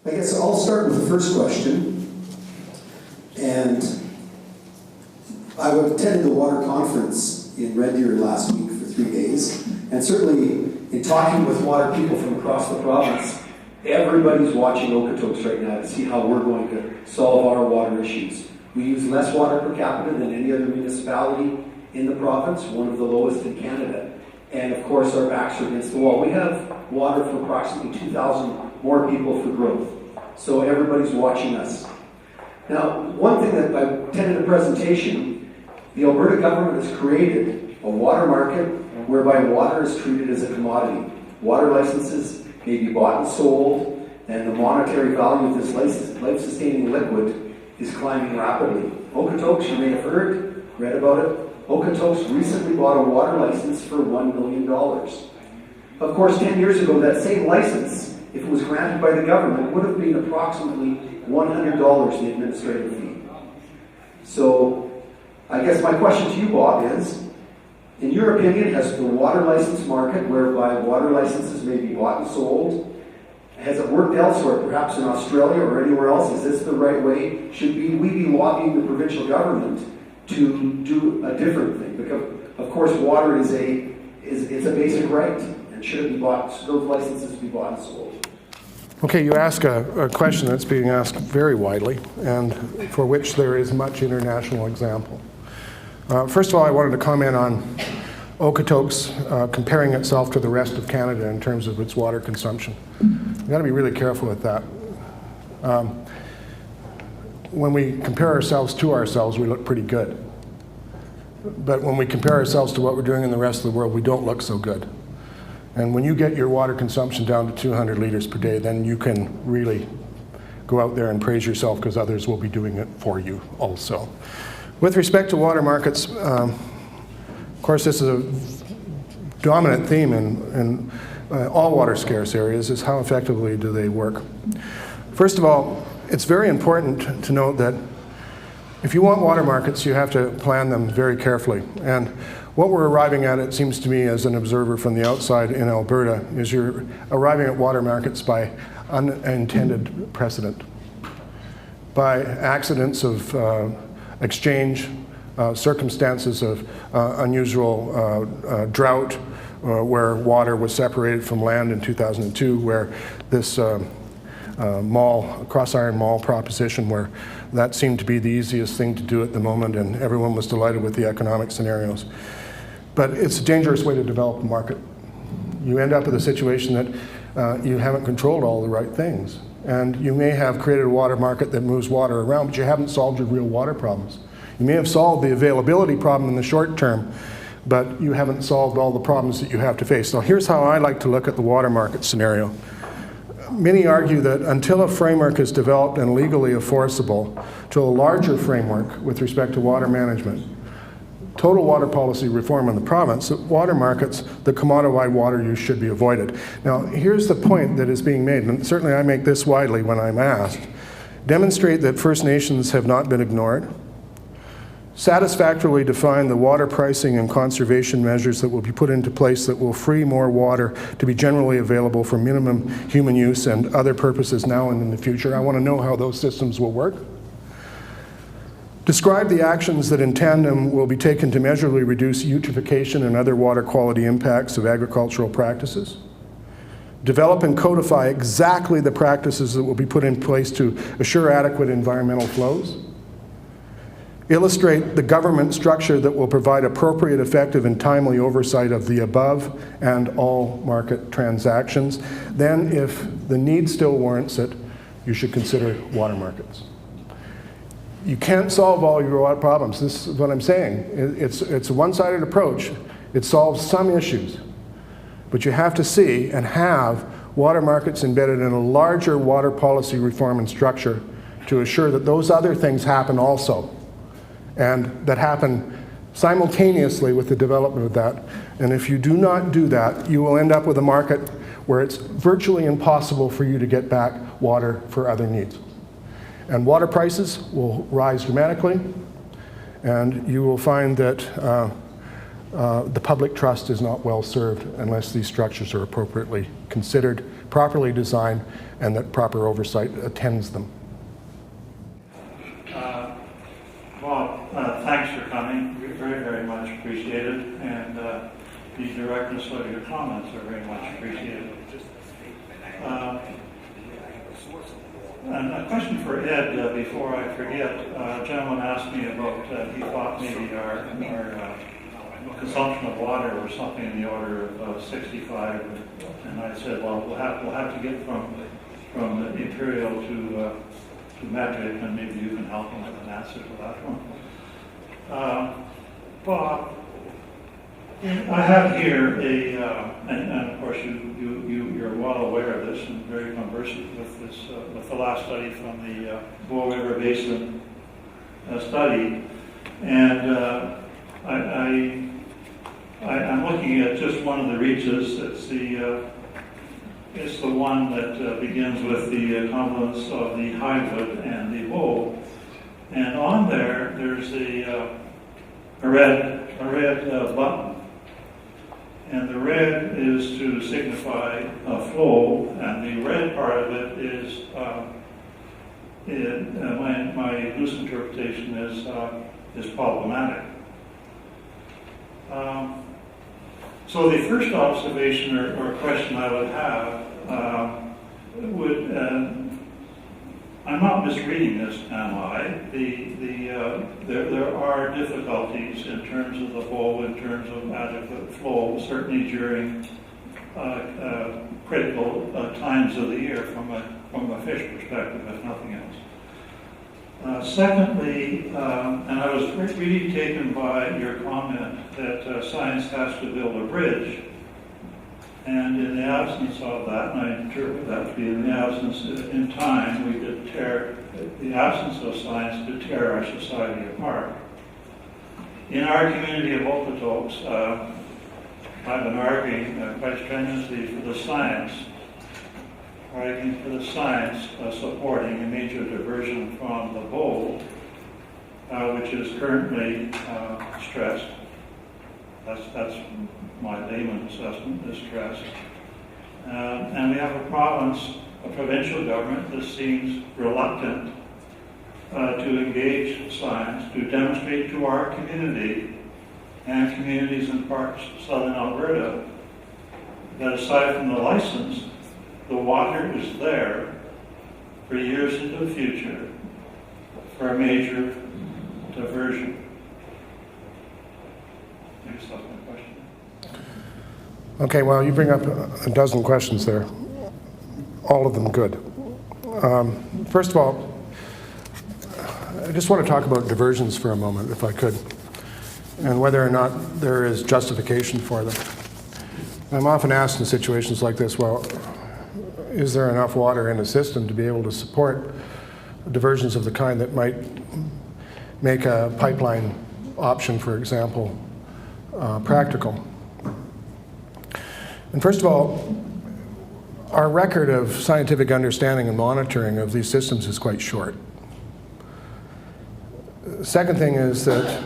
I guess I'll start with the first question. And I attended the water conference in Red Deer last week for 3 days. And certainly in talking with water people from across the province, everybody's watching Okotoks right now to see how we're going to solve our water issues. We use less water per capita than any other municipality in the province, one of the lowest in Canada. And of course, our backs are against the wall. We have water for approximately 2,000 more people for growth. So everybody's watching us. Now, one thing that I attended a presentation, the Alberta government has created a water market whereby water is treated as a commodity. Water licenses may be bought and sold, and the monetary value of this life-sustaining liquid is climbing rapidly. Okotoks, you may have heard, read about it. Okotoks recently bought a water license for $1 million. Of course, 10 years ago, that same license, if it was granted by the government, would have been approximately $100 the administrative fee. So, I guess my question to you, Bob, is, in your opinion, has the water license market, whereby water licenses may be bought and sold, has it worked elsewhere, perhaps in Australia or anywhere else? Is this the right way? Should we be lobbying the provincial government to do a different thing? Because, of course, water is a basic right, and should it be bought, should those licenses be bought and sold? Okay, you ask a question that's being asked very widely, and for which there is much international example. First of all, I wanted to comment on Okotoks comparing itself to the rest of Canada in terms of its water consumption. You've got to be really careful with that. When we compare ourselves to ourselves, we look pretty good. But when we compare ourselves to what we're doing in the rest of the world, we don't look so good. And when you get your water consumption down to 200 liters per day, then you can really go out there and praise yourself, because others will be doing it for you also. With respect to water markets, of course, this is a dominant theme in all water scarce areas, is how effectively do they work. First of all, it's very important to note that if you want water markets, you have to plan them very carefully. And what we're arriving at, it seems to me as an observer from the outside in Alberta, is you're arriving at water markets by unintended precedent, by accidents of exchange, circumstances of unusual drought, where water was separated from land in 2002, where this Cross Iron Mall proposition, where that seemed to be the easiest thing to do at the moment, and everyone was delighted with the economic scenarios. But it's a dangerous way to develop a market. You end up with a situation that you haven't controlled all the right things. And you may have created a water market that moves water around, but you haven't solved your real water problems. You may have solved the availability problem in the short term, but you haven't solved all the problems that you have to face. Now, here's how I like to look at the water market scenario. Many argue that until a framework is developed and legally enforceable to a larger framework with respect to water management, total water policy reform in the province, that water markets, the commodified water use should be avoided. Now, here's the point that is being made, and certainly I make this widely when I'm asked. Demonstrate that First Nations have not been ignored. Satisfactorily define the water pricing and conservation measures that will be put into place that will free more water to be generally available for minimum human use and other purposes now and in the future. I want to know how those systems will work. Describe the actions that in tandem will be taken to measurably reduce eutrophication and other water quality impacts of agricultural practices. Develop and codify exactly the practices that will be put in place to assure adequate environmental flows. Illustrate the government structure that will provide appropriate, effective, and timely oversight of the above and all market transactions. Then, if the need still warrants it, you should consider water markets. You can't solve all your water problems. This is what I'm saying. It's a one-sided approach. It solves some issues. But you have to see and have water markets embedded in a larger water policy reform and structure to assure that those other things happen also, and that happen simultaneously with the development of that. And if you do not do that, you will end up with a market where it's virtually impossible for you to get back water for other needs. And water prices will rise dramatically, and you will find that the public trust is not well served unless these structures are appropriately considered, properly designed and that proper oversight attends them. Bob, thanks for coming. We very, very much appreciated, and the directness of your comments are very much appreciated. And a question for Ed before I forget. A gentleman asked me about, he thought maybe our consumption of water was something in the order of 65, and I said, well, we'll have to get from the imperial to metric, and maybe you can help him with an answer to that one. Bob, I have here and of course you're well aware of this and very conversant with this, with the last study from the Bow River Basin study, and I'm looking at just one of the reaches. It's the one that begins with the confluence of the Highwood and the Bow, and on there's a red button. And the red is to signify a flow, and the red part of it is, my loose interpretation is problematic. So the first observation or question I would have I'm not misreading this, am I? There are difficulties in terms of the Bow, in terms of adequate flow, certainly during critical times of the year from a fish perspective, if nothing else. Secondly, and I was really taken by your comment that science has to build a bridge. And in the absence of that, and I interpret that to be in the absence, in time, the absence of science to tear our society apart. In our community of Okotoks, I've been arguing quite strenuously for the science, supporting a major diversion from the Bow, which is currently stressed. That's my layman assessment, is stressed. And we have a provincial government that seems reluctant to engage science, to demonstrate to our community and communities in parts of southern Alberta that aside from the license, the water is there for years into the future for a major diversion. That's my question. Okay, well, you bring up a dozen questions there, all of them good. First of all, I just want to talk about diversions for a moment, if I could, and whether or not there is justification for them. I'm often asked in situations like this, well, is there enough water in the system to be able to support diversions of the kind that might make a pipeline option, for example, practical? And first of all, our record of scientific understanding and monitoring of these systems is quite short. The second thing is that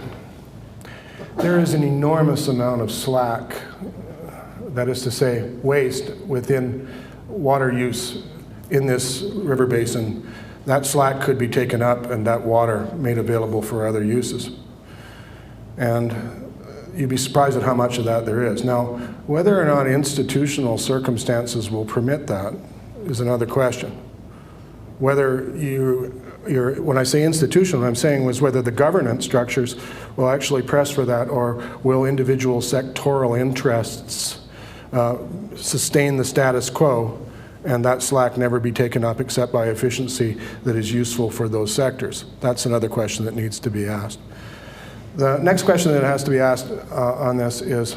there is an enormous amount of slack, that is to say, waste within water use in this river basin. That slack could be taken up and that water made available for other uses. And you'd be surprised at how much of that there is. Now, whether or not institutional circumstances will permit that is another question. Whether when I say institutional, what I'm saying was whether the governance structures will actually press for that, or will individual sectoral interests sustain the status quo and that slack never be taken up except by efficiency that is useful for those sectors. That's another question that needs to be asked. The next question that has to be asked on this is,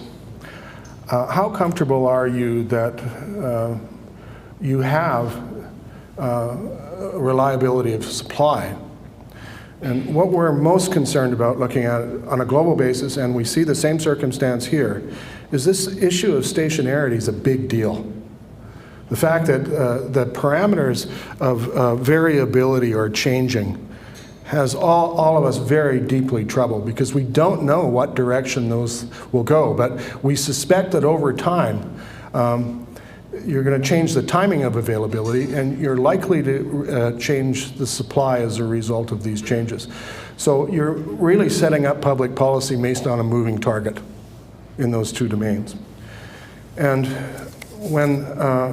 how comfortable are you that you have reliability of supply? And what we're most concerned about looking at it on a global basis, and we see the same circumstance here, is this issue of stationarity is a big deal. The fact that the parameters of variability are changing has all of us very deeply troubled, because we don't know what direction those will go. But we suspect that over time, you're going to change the timing of availability, and you're likely to change the supply as a result of these changes. So you're really setting up public policy based on a moving target in those two domains. And when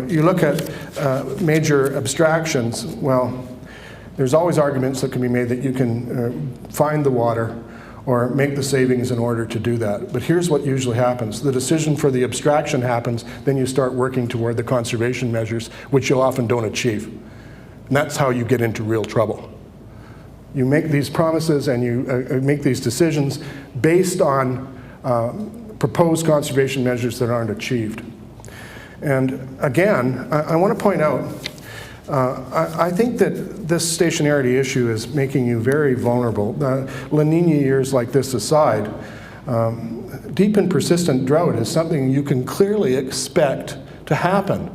you look at major abstractions, well, there's always arguments that can be made that you can find the water or make the savings in order to do that. But here's what usually happens. The decision for the abstraction happens, then you start working toward the conservation measures, which you often don't achieve. And that's how you get into real trouble. You make these promises and you make these decisions based on proposed conservation measures that aren't achieved. And again, I want to point out, I think that this stationarity issue is making you very vulnerable. La Nina years like this aside, deep and persistent drought is something you can clearly expect to happen.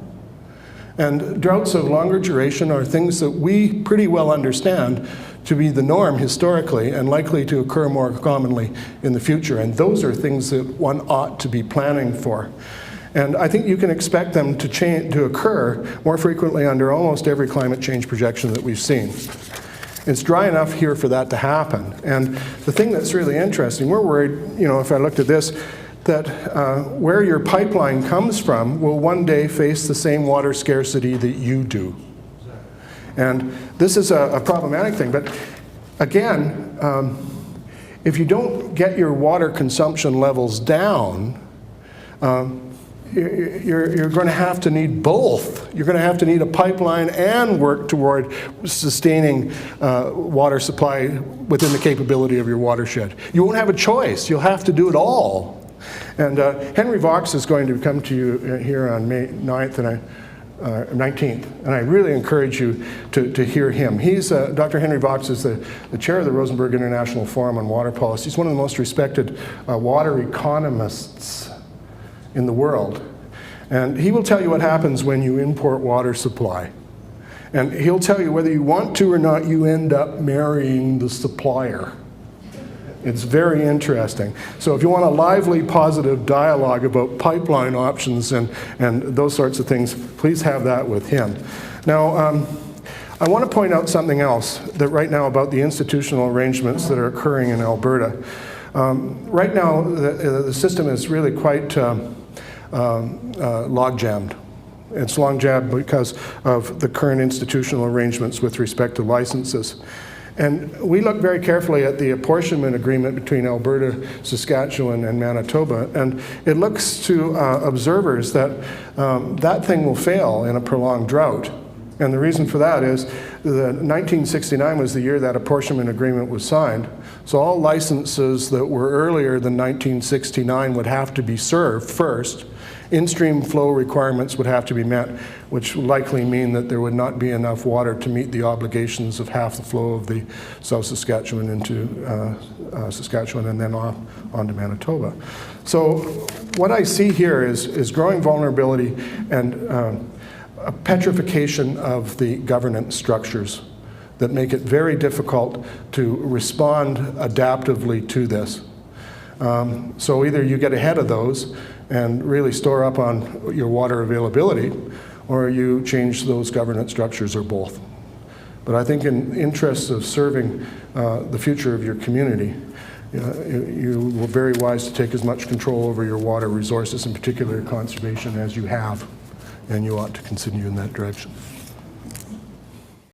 And droughts of longer duration are things that we pretty well understand to be the norm historically and likely to occur more commonly in the future. And those are things that one ought to be planning for. And I think you can expect them to occur more frequently under almost every climate change projection that we've seen. It's dry enough here for that to happen. And the thing that's really interesting, we're worried, you know, if I looked at this, that where your pipeline comes from will one day face the same water scarcity that you do. And this is a problematic thing. But again, if you don't get your water consumption levels down, you're going to have to need both. You're going to have to need a pipeline and work toward sustaining water supply within the capability of your watershed. You won't have a choice. You'll have to do it all. And Henry Vox is going to come to you here on May 9th and 19th, and I really encourage you to hear him. He's, Dr. Henry Vox is the chair of the Rosenberg International Forum on Water Policy. He's one of the most respected water economists in the world. And he will tell you what happens when you import water supply. And he'll tell you whether you want to or not, you end up marrying the supplier. It's very interesting. So if you want a lively, positive dialogue about pipeline options and those sorts of things, please have that with him. Now, I want to point out something else that right now about the institutional arrangements that are occurring in Alberta. Right now, the system is really quite log-jammed. It's log-jammed because of the current institutional arrangements with respect to licenses. And we look very carefully at the apportionment agreement between Alberta, Saskatchewan, and Manitoba, and it looks to observers that that thing will fail in a prolonged drought. And the reason for that is that 1969 was the year that apportionment agreement was signed. So all licenses that were earlier than 1969 would have to be served first. In-stream flow requirements would have to be met, which would likely mean that there would not be enough water to meet the obligations of half the flow of the South Saskatchewan into Saskatchewan and then on to Manitoba. So what I see here is growing vulnerability and a petrification of the governance structures that make it very difficult to respond adaptively to this. So either you get ahead of those and really store up on your water availability, or you change those governance structures, or both. But I think in interests of serving the future of your community, you were very wise to take as much control over your water resources, in particular conservation, as you have, and you ought to continue in that direction.